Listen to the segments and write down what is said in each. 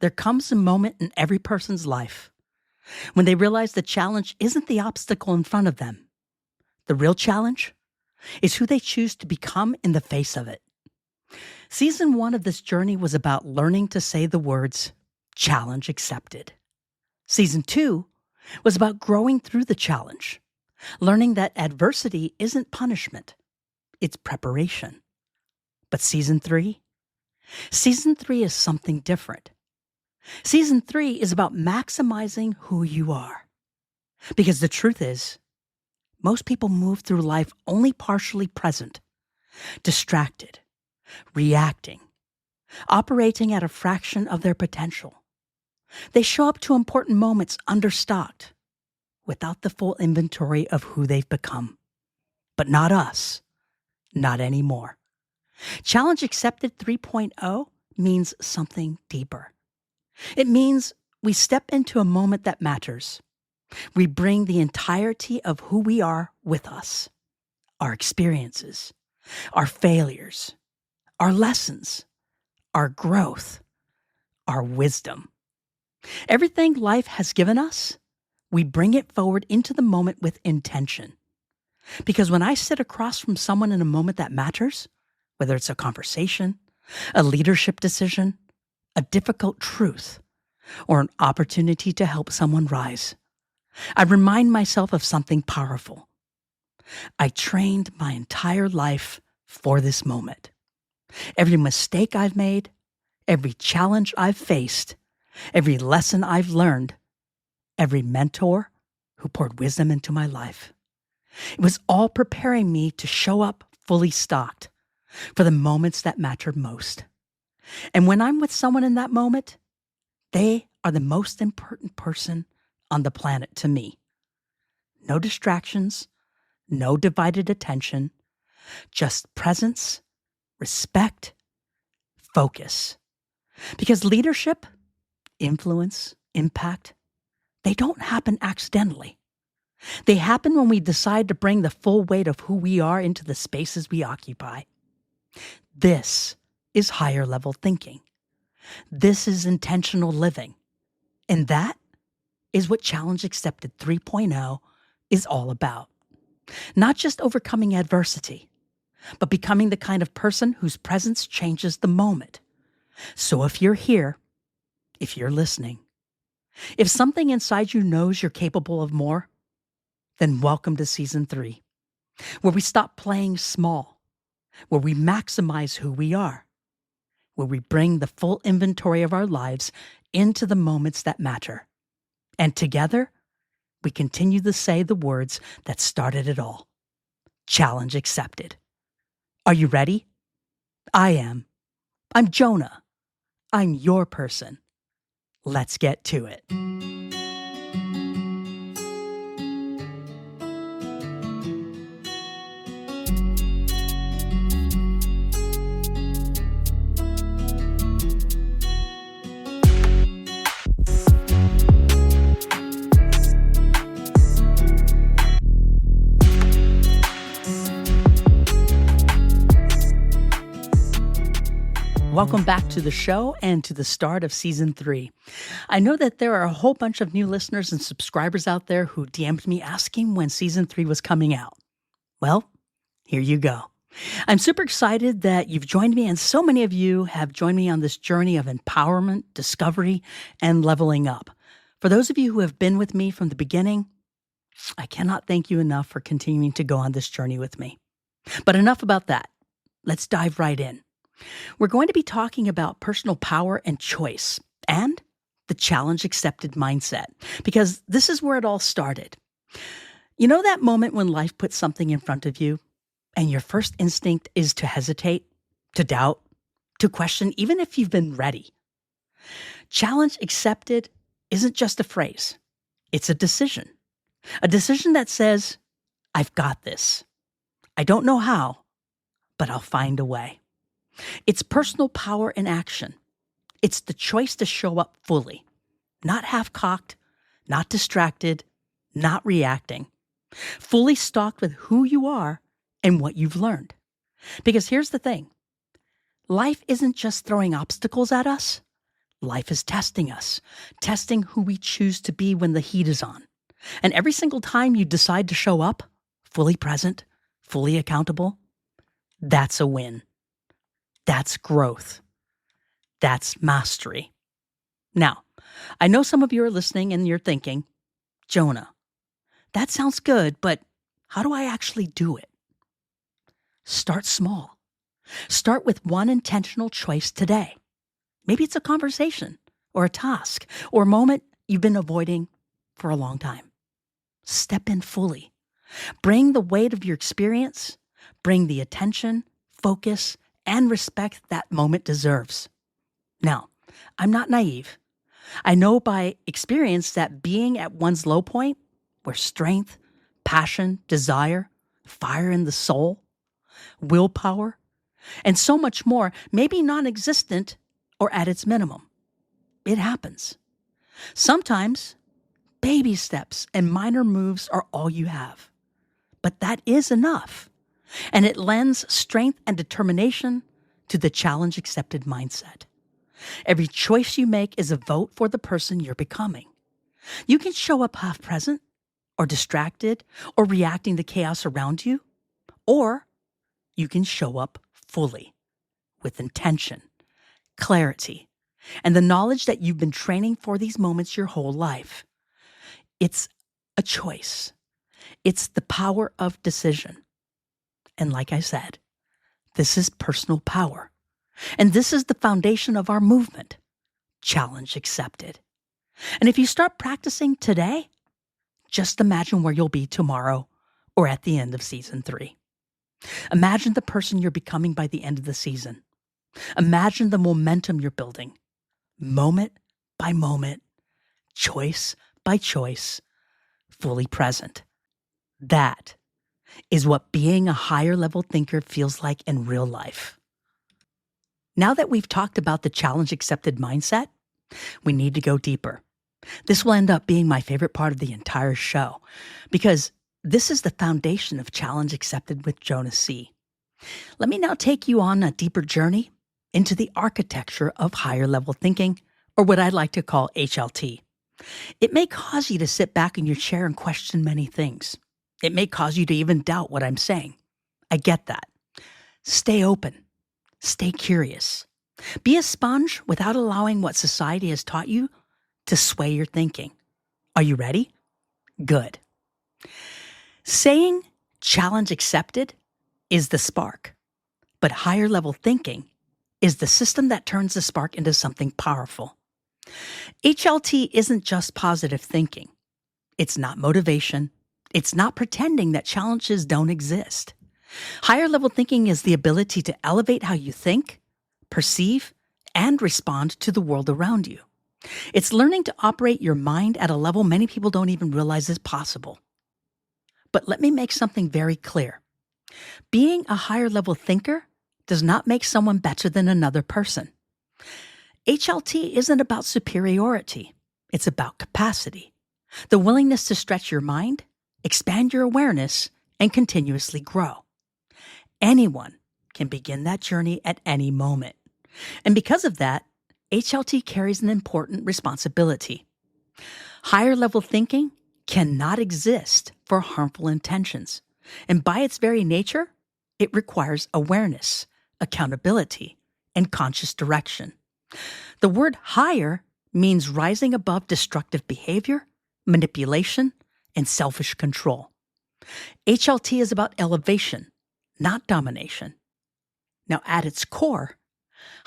There comes a moment in every person's life when they realize the challenge isn't the obstacle in front of them. The real challenge is who they choose to become in the face of it. Season 1 of this journey was about learning to say the words, challenge accepted. Season 2 was about growing through the challenge, learning that adversity isn't punishment, it's preparation. But Season 3 is something different. Season 3 is about maximizing who you are. Because the truth is, most people move through life only partially present, distracted, reacting, operating at a fraction of their potential. They show up to important moments understocked, without the full inventory of who they've become. But not us. Not anymore. Challenge Accepted 3.0 means something deeper. It means we step into a moment that matters. We bring the entirety of who we are with us. Our experiences, our failures, our lessons, our growth, our wisdom. Everything life has given us, we bring it forward into the moment with intention. Because when I sit across from someone in a moment that matters, whether it's a conversation, a leadership decision, a difficult truth, or an opportunity to help someone rise, I remind myself of something powerful. I trained my entire life for this moment. Every mistake I've made, every challenge I've faced, every lesson I've learned, every mentor who poured wisdom into my life. It was all preparing me to show up fully stocked for the moments that mattered most. And when I'm with someone in that moment, they are the most important person on the planet to me. No distractions, no divided attention, just presence, respect, focus. Because leadership, influence, impact, they don't happen accidentally. They happen when we decide to bring the full weight of who we are into the spaces we occupy. This is higher level thinking. This is intentional living. And that is what Challenge Accepted 3.0 is all about. Not just overcoming adversity, but becoming the kind of person whose presence changes the moment. So if you're here, if you're listening, if something inside you knows you're capable of more, then welcome to Season 3, where we stop playing small, where we maximize who we are, where we bring the full inventory of our lives into the moments that matter. And together, we continue to say the words that started it all. Challenge accepted. Are you ready? I am. I'm Jonah. I'm your person. Let's get to it. Welcome back to the show and to the start of Season 3. I know that there are a whole bunch of new listeners and subscribers out there who DM'd me asking when Season 3 was coming out. Well, here you go. I'm super excited that you've joined me, and so many of you have joined me on this journey of empowerment, discovery, and leveling up. For those of you who have been with me from the beginning, I cannot thank you enough for continuing to go on this journey with me. But enough about that. Let's dive right in. We're going to be talking about personal power and choice and the challenge accepted mindset, because this is where it all started. You know that moment when life puts something in front of you and your first instinct is to hesitate, to doubt, to question, even if you've been ready? Challenge accepted isn't just a phrase. It's a decision. A decision that says, I've got this. I don't know how, but I'll find a way. It's personal power in action. It's the choice to show up fully, not half-cocked, not distracted, not reacting, fully stocked with who you are and what you've learned. Because here's the thing. Life isn't just throwing obstacles at us. Life is testing us, testing who we choose to be when the heat is on. And every single time you decide to show up, fully present, fully accountable, that's a win. That's growth. That's mastery. Now, I know some of you are listening and you're thinking, Jonah, that sounds good, but how do I actually do it? Start small. Start with one intentional choice today. Maybe it's a conversation or a task or a moment you've been avoiding for a long time. Step in fully. Bring the weight of your experience. Bring the attention, focus, and respect that moment deserves. Now, I'm not naive. I know by experience that being at one's low point, where strength, passion, desire, fire in the soul, willpower, and so much more may be non-existent or at its minimum. It happens. Sometimes, baby steps and minor moves are all you have. But that is enough. And it lends strength and determination to the challenge-accepted mindset. Every choice you make is a vote for the person you're becoming. You can show up half-present, or distracted, or reacting to chaos around you, or you can show up fully, with intention, clarity, and the knowledge that you've been training for these moments your whole life. It's a choice. It's the power of decision. And like I said, this is personal power. And this is the foundation of our movement. Challenge accepted. And if you start practicing today, just imagine where you'll be tomorrow or at the end of season 3. Imagine the person you're becoming by the end of the season. Imagine the momentum you're building, moment by moment, choice by choice, fully present. That is what being a higher level thinker feels like in real life. Now that we've talked about the challenge accepted mindset, we need to go deeper. This will end up being my favorite part of the entire show because this is the foundation of challenge accepted with Jonah C. Let me now take you on a deeper journey into the architecture of higher level thinking, or what I'd like to call HLT. It may cause you to sit back in your chair and question many things. It may cause you to even doubt what I'm saying. I get that. Stay open. Stay curious. Be a sponge without allowing what society has taught you to sway your thinking. Are you ready? Good. Saying challenge accepted is the spark, but higher level thinking is the system that turns the spark into something powerful. HLT isn't just positive thinking. It's not motivation. It's not pretending that challenges don't exist. Higher level thinking is the ability to elevate how you think, perceive, and respond to the world around you. It's learning to operate your mind at a level many people don't even realize is possible. But let me make something very clear. Being a higher level thinker does not make someone better than another person. HLT isn't about superiority. It's about capacity. The willingness to stretch your mind, expand your awareness, and continuously grow. Anyone can begin that journey at any moment. And because of that, HLT carries an important responsibility. Higher level thinking cannot exist for harmful intentions. And by its very nature, it requires awareness, accountability, and conscious direction. The word higher means rising above destructive behavior, manipulation, and selfish control. HLT is about elevation, not domination. Now, at its core,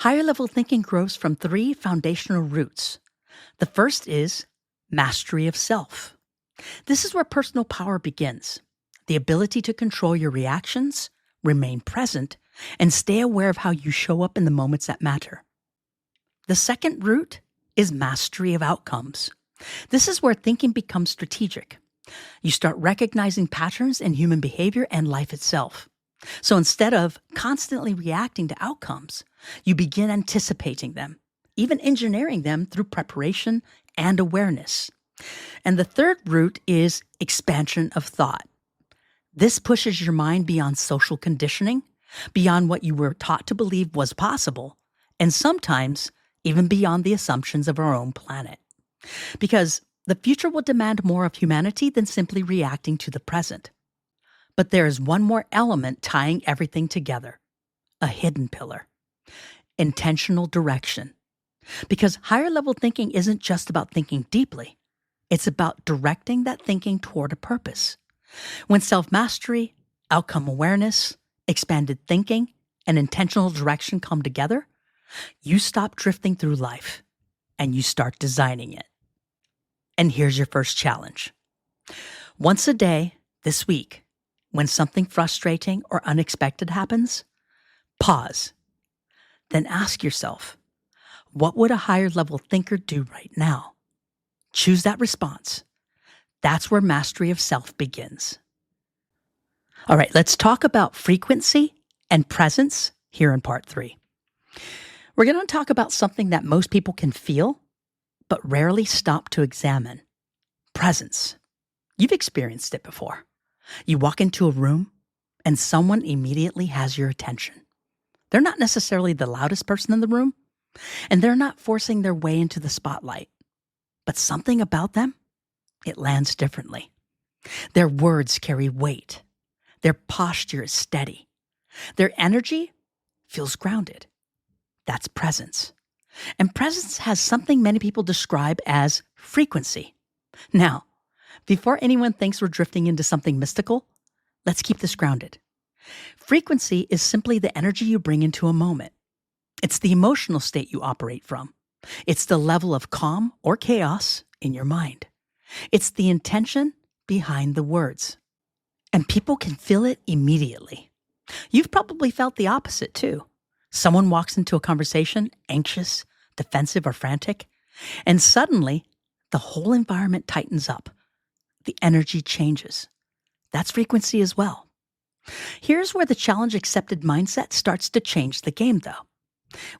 higher level thinking grows from 3 foundational roots. The first is mastery of self. This is where personal power begins. The ability to control your reactions, remain present, and stay aware of how you show up in the moments that matter. The second root is mastery of outcomes. This is where thinking becomes strategic. You start recognizing patterns in human behavior and life itself. So instead of constantly reacting to outcomes, you begin anticipating them, even engineering them through preparation and awareness. And the third root is expansion of thought. This pushes your mind beyond social conditioning, beyond what you were taught to believe was possible, and sometimes even beyond the assumptions of our own planet. Because the future will demand more of humanity than simply reacting to the present. But there is one more element tying everything together, a hidden pillar: intentional direction. Because higher level thinking isn't just about thinking deeply, it's about directing that thinking toward a purpose. When self-mastery, outcome awareness, expanded thinking, and intentional direction come together, you stop drifting through life and you start designing it. And here's your first challenge. Once a day, this week, when something frustrating or unexpected happens, pause. Then ask yourself, what would a higher level thinker do right now? Choose that response. That's where mastery of self begins. All right, let's talk about frequency and presence here in part 3. We're going to talk about something that most people can feel, but rarely stop to examine: presence. You've experienced it before. You walk into a room and someone immediately has your attention. They're not necessarily the loudest person in the room, and they're not forcing their way into the spotlight. But something about them, it lands differently. Their words carry weight. Their posture is steady. Their energy feels grounded. That's presence. And presence has something many people describe as frequency. Now, before anyone thinks we're drifting into something mystical, let's keep this grounded. Frequency is simply the energy you bring into a moment. It's the emotional state you operate from. It's the level of calm or chaos in your mind. It's the intention behind the words. And people can feel it immediately. You've probably felt the opposite too. Someone walks into a conversation anxious, defensive, or frantic, and suddenly the whole environment tightens up. The energy changes. That's frequency as well. Here's where the challenge-accepted mindset starts to change the game, though.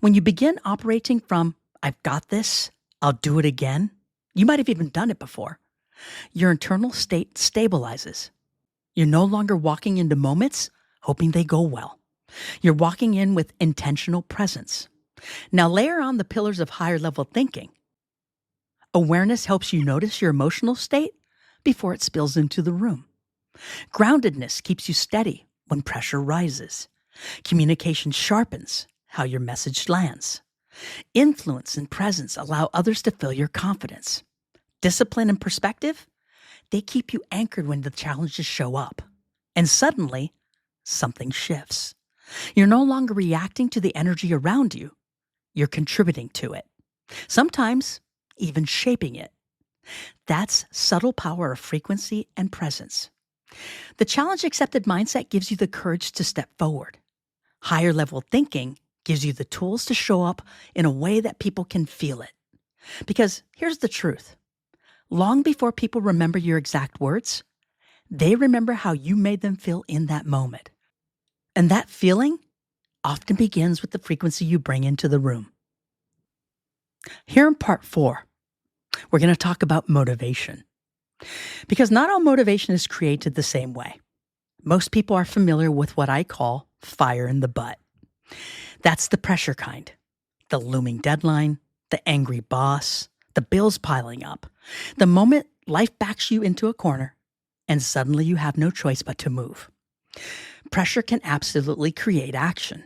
When you begin operating from, "I've got this, I'll do it again," you might have even done it before, your internal state stabilizes. You're no longer walking into moments hoping they go well. You're walking in with intentional presence. Now layer on the pillars of higher level thinking. Awareness helps you notice your emotional state before it spills into the room. Groundedness keeps you steady when pressure rises. Communication sharpens how your message lands. Influence and presence allow others to feel your confidence. Discipline and perspective, they keep you anchored when the challenges show up. And suddenly, something shifts. You're no longer reacting to the energy around you. You're contributing to it. Sometimes even shaping it. That's subtle power of frequency and presence. The challenge-accepted mindset gives you the courage to step forward. Higher level thinking gives you the tools to show up in a way that people can feel it. Because here's the truth. Long before people remember your exact words, they remember how you made them feel in that moment. And that feeling often begins with the frequency you bring into the room. Here in part 4, we're going to talk about motivation. Because not all motivation is created the same way. Most people are familiar with what I call fire in the butt. That's the pressure kind. The looming deadline, the angry boss, the bills piling up. The moment life backs you into a corner and suddenly you have no choice but to move. Pressure can absolutely create action.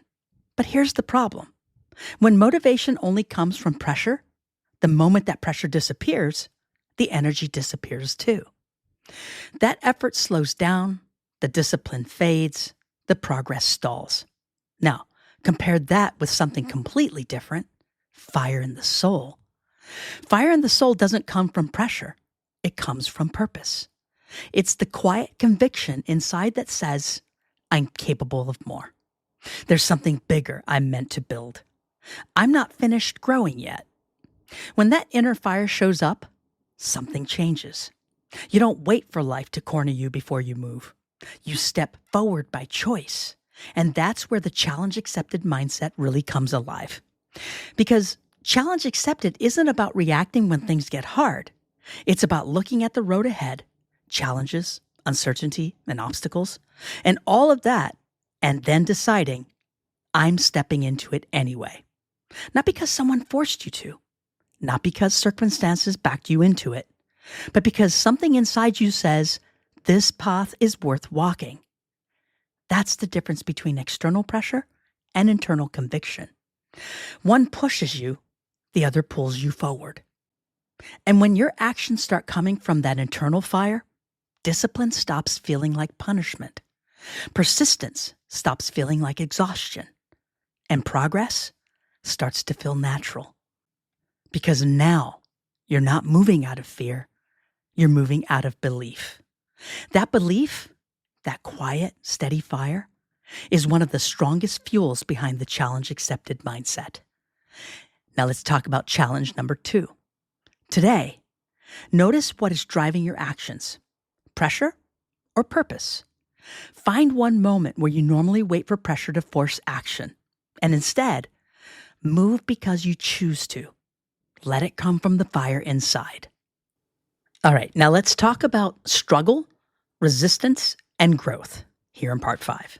But here's the problem. When motivation only comes from pressure, the moment that pressure disappears, the energy disappears too. That effort slows down, the discipline fades, the progress stalls. Now, compare that with something completely different: fire in the soul. Fire in the soul doesn't come from pressure. It comes from purpose. It's the quiet conviction inside that says, I'm capable of more. There's something bigger I'm meant to build. I'm not finished growing yet. When that inner fire shows up, something changes. You don't wait for life to corner you before you move. You step forward by choice. And that's where the challenge-accepted mindset really comes alive. Because challenge accepted isn't about reacting when things get hard. It's about looking at the road ahead, challenges, uncertainty, and obstacles, and all of that, and then deciding, I'm stepping into it anyway. Not because someone forced you to, not because circumstances backed you into it, but because something inside you says, this path is worth walking. That's the difference between external pressure and internal conviction. One pushes you, the other pulls you forward. And when your actions start coming from that internal fire, discipline stops feeling like punishment. Persistence stops feeling like exhaustion. And progress starts to feel natural. Because now you're not moving out of fear, you're moving out of belief. That belief, that quiet, steady fire, is one of the strongest fuels behind the challenge accepted mindset. Now let's talk about challenge number 2. Today, notice what is driving your actions, pressure or purpose. Find one moment where you normally wait for pressure to force action, and instead, move because you choose to. Let it come from the fire inside. All right, now let's talk about struggle, resistance, and growth here in part 5.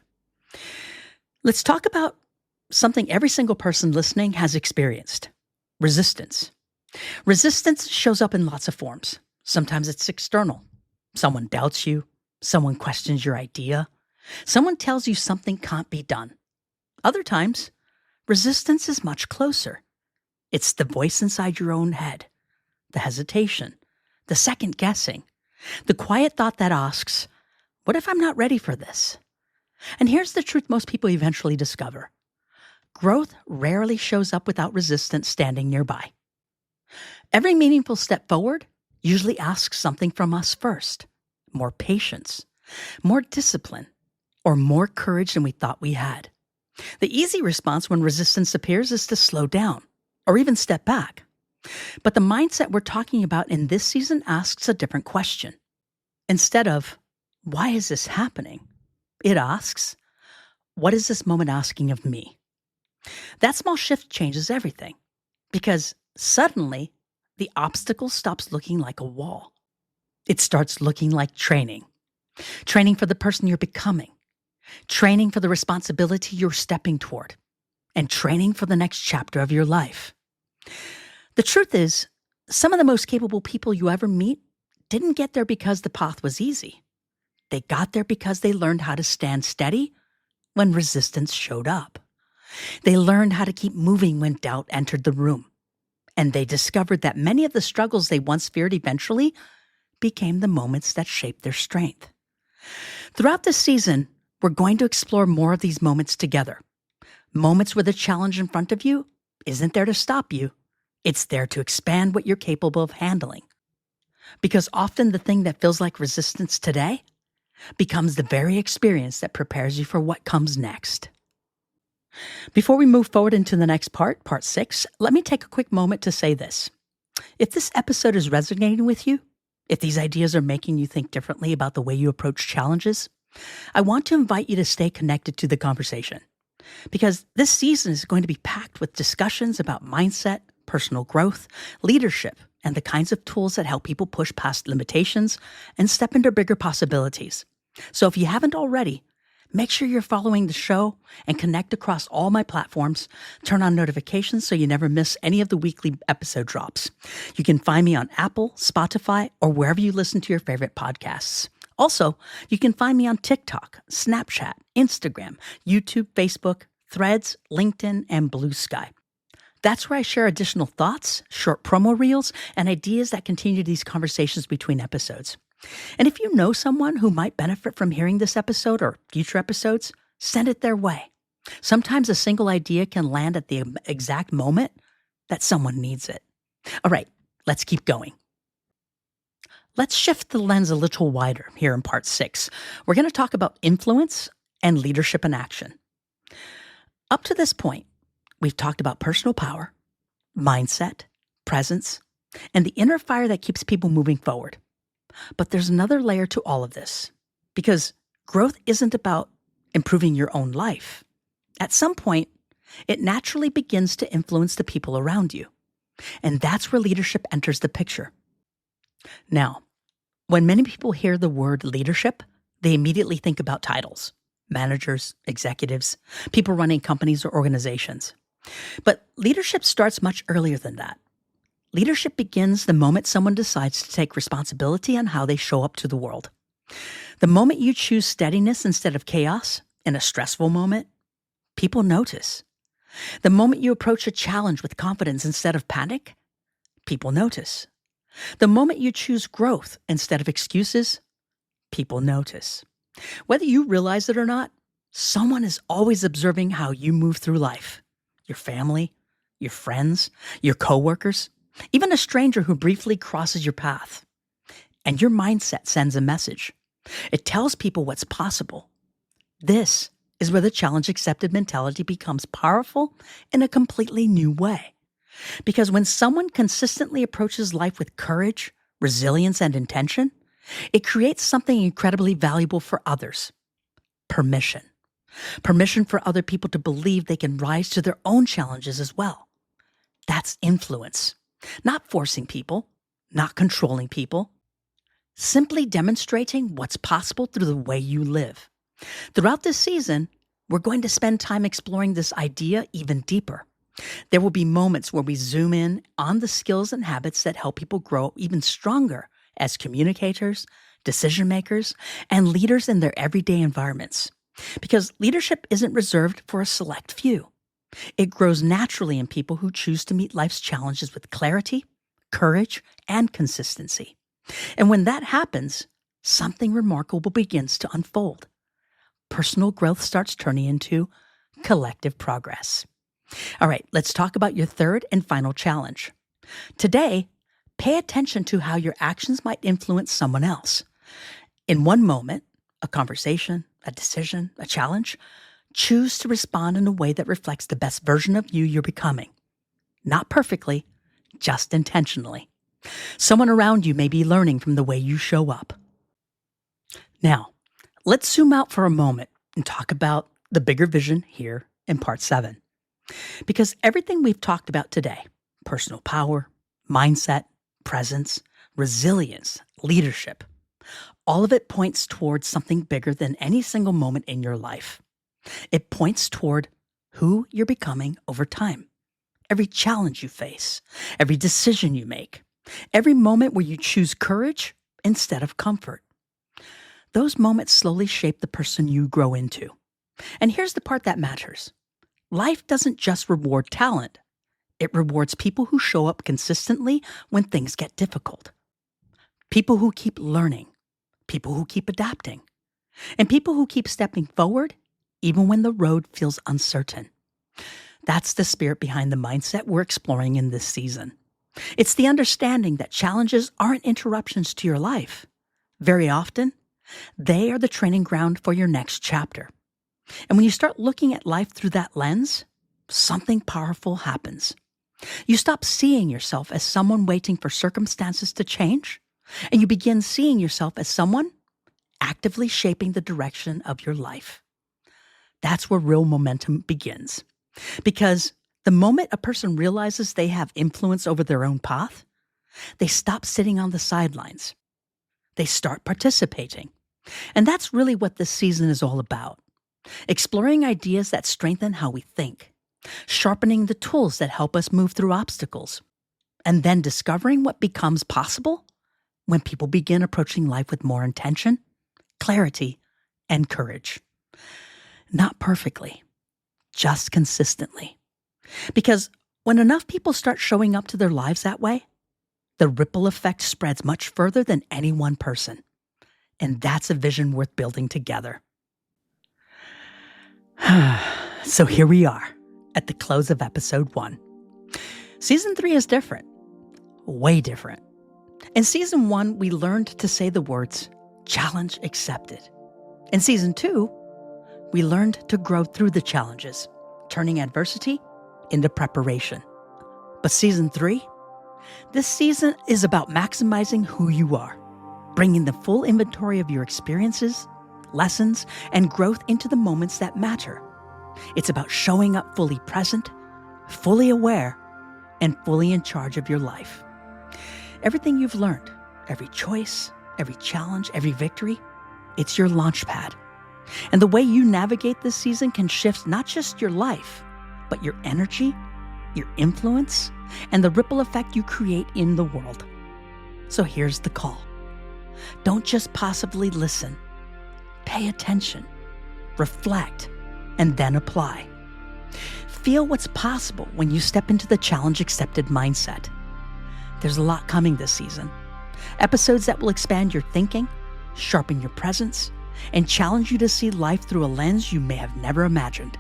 Let's talk about something every single person listening has experienced: resistance. Resistance shows up in lots of forms. Sometimes it's external. Someone doubts you. Someone questions your idea. Someone tells you something can't be done. Other times, resistance is much closer. It's the voice inside your own head, the hesitation, the second guessing, the quiet thought that asks, what if I'm not ready for this? And here's the truth most people eventually discover. Growth rarely shows up without resistance standing nearby. Every meaningful step forward usually asks something from us first: more patience, more discipline, or more courage than we thought we had. The easy response when resistance appears is to slow down or even step back. But the mindset we're talking about in this season asks a different question. Instead of, why is this happening? It asks, what is this moment asking of me? That small shift changes everything, because suddenly the obstacle stops looking like a wall. It starts looking like training. Training for the person you're becoming. Training for the responsibility you're stepping toward. And training for the next chapter of your life. The truth is, some of the most capable people you ever meet didn't get there because the path was easy. They got there because they learned how to stand steady when resistance showed up. They learned how to keep moving when doubt entered the room. And they discovered that many of the struggles they once feared eventually became the moments that shaped their strength. Throughout this season, we're going to explore more of these moments together. Moments where the challenge in front of you isn't there to stop you. It's there to expand what you're capable of handling. Because often the thing that feels like resistance today becomes the very experience that prepares you for what comes next. Before we move forward into the next part 6, let me take a quick moment to say this. If this episode is resonating with you, if these ideas are making you think differently about the way you approach challenges, I want to invite you to stay connected to the conversation. Because this season is going to be packed with discussions about mindset, personal growth, leadership, and the kinds of tools that help people push past limitations and step into bigger possibilities. So if you haven't already, make sure you're following the show and connect across all my platforms. Turn on notifications so you never miss any of the weekly episode drops. You can find me on Apple, Spotify, or wherever you listen to your favorite podcasts. Also, you can find me on TikTok, Snapchat, Instagram, YouTube, Facebook, Threads, LinkedIn, and Blue Sky. That's where I share additional thoughts, short promo reels, and ideas that continue these conversations between episodes. And if you know someone who might benefit from hearing this episode or future episodes, send it their way. Sometimes a single idea can land at the exact moment that someone needs it. All right, let's keep going. Let's shift the lens a little wider here in part 6. We're going to talk about influence and leadership in action. Up to this point, we've talked about personal power, mindset, presence, and the inner fire that keeps people moving forward. But there's another layer to all of this, because growth isn't about improving your own life. At some point, it naturally begins to influence the people around you. And that's where leadership enters the picture. Now, when many people hear the word leadership, they immediately think about titles, managers, executives, people running companies or organizations. But leadership starts much earlier than that. Leadership begins the moment someone decides to take responsibility on how they show up to the world. The moment you choose steadiness instead of chaos in a stressful moment, people notice. The moment you approach a challenge with confidence instead of panic, people notice. The moment you choose growth instead of excuses, people notice. Whether you realize it or not, someone is always observing how you move through life. Your family, your friends, your coworkers, even a stranger who briefly crosses your path. And your mindset sends a message. It tells people what's possible. This is where the challenge-accepted mentality becomes powerful in a completely new way. Because when someone consistently approaches life with courage, resilience, and intention, it creates something incredibly valuable for others. Permission. Permission for other people to believe they can rise to their own challenges as well. That's influence. Not forcing people, not controlling people, simply demonstrating what's possible through the way you live. Throughout this season, we're going to spend time exploring this idea even deeper. There will be moments where we zoom in on the skills and habits that help people grow even stronger as communicators, decision makers, and leaders in their everyday environments. Because leadership isn't reserved for a select few. It grows naturally in people who choose to meet life's challenges with clarity, courage, and consistency. And when that happens, something remarkable begins to unfold. Personal growth starts turning into collective progress. All right, let's talk about your third and final challenge. Today, pay attention to how your actions might influence someone else. In one moment, a conversation, a decision, a challenge, choose to respond in a way that reflects the best version of you you're becoming. Not perfectly, just intentionally. Someone around you may be learning from the way you show up. Now, let's zoom out for a moment and talk about the bigger vision here in part 7. Because everything we've talked about today, personal power, mindset, presence, resilience, leadership, all of it points towards something bigger than any single moment in your life. It points toward who you're becoming over time. Every challenge you face, every decision you make, every moment where you choose courage instead of comfort. Those moments slowly shape the person you grow into. And here's the part that matters. Life doesn't just reward talent. It rewards people who show up consistently when things get difficult. People who keep learning. People who keep adapting. And people who keep stepping forward even when the road feels uncertain. That's the spirit behind the mindset we're exploring in this season. It's the understanding that challenges aren't interruptions to your life. Very often, they are the training ground for your next chapter. And when you start looking at life through that lens, something powerful happens. You stop seeing yourself as someone waiting for circumstances to change, and you begin seeing yourself as someone actively shaping the direction of your life. That's where real momentum begins. Because the moment a person realizes they have influence over their own path, they stop sitting on the sidelines. They start participating. And that's really what this season is all about. Exploring ideas that strengthen how we think, sharpening the tools that help us move through obstacles, and then discovering what becomes possible when people begin approaching life with more intention, clarity, and courage. Not perfectly, just consistently. Because when enough people start showing up to their lives that way, the ripple effect spreads much further than any one person. And that's a vision worth building together. So here we are at the close of episode 1. Season 3 is different, way different. In season 1, we learned to say the words, challenge accepted. In season 2, we learned to grow through the challenges, turning adversity into preparation. But season 3, this season is about maximizing who you are, bringing the full inventory of your experiences, lessons, and growth into the moments that matter. It's about showing up fully present, fully aware, and fully in charge of your life. Everything you've learned, every choice, every challenge, every victory, it's your launch pad. And the way you navigate this season can shift not just your life, but your energy, your influence, and the ripple effect you create in the world. So here's the call. Don't just passively listen. Pay attention, reflect, and then apply. Feel what's possible when you step into the challenge accepted mindset. There's a lot coming this season. Episodes that will expand your thinking, sharpen your presence, and challenge you to see life through a lens you may have never imagined.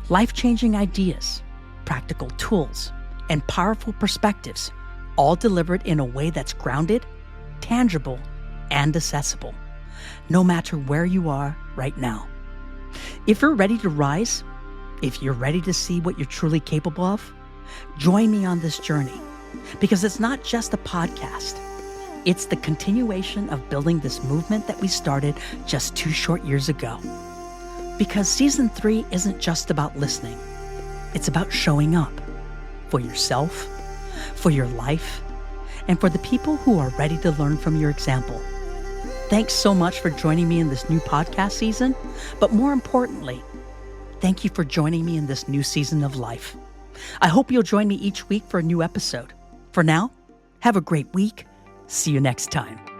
Life-changing ideas, practical tools, and powerful perspectives, all delivered in a way that's grounded, tangible, and accessible, no matter where you are right now. If you're ready to rise, if you're ready to see what you're truly capable of, join me on this journey, because it's not just a podcast. It's the continuation of building this movement that we started just 2 short years ago. Because season 3 isn't just about listening. It's about showing up for yourself, for your life, and for the people who are ready to learn from your example. Thanks so much for joining me in this new podcast season, but more importantly, thank you for joining me in this new season of life. I hope you'll join me each week for a new episode. For now, have a great week. See you next time.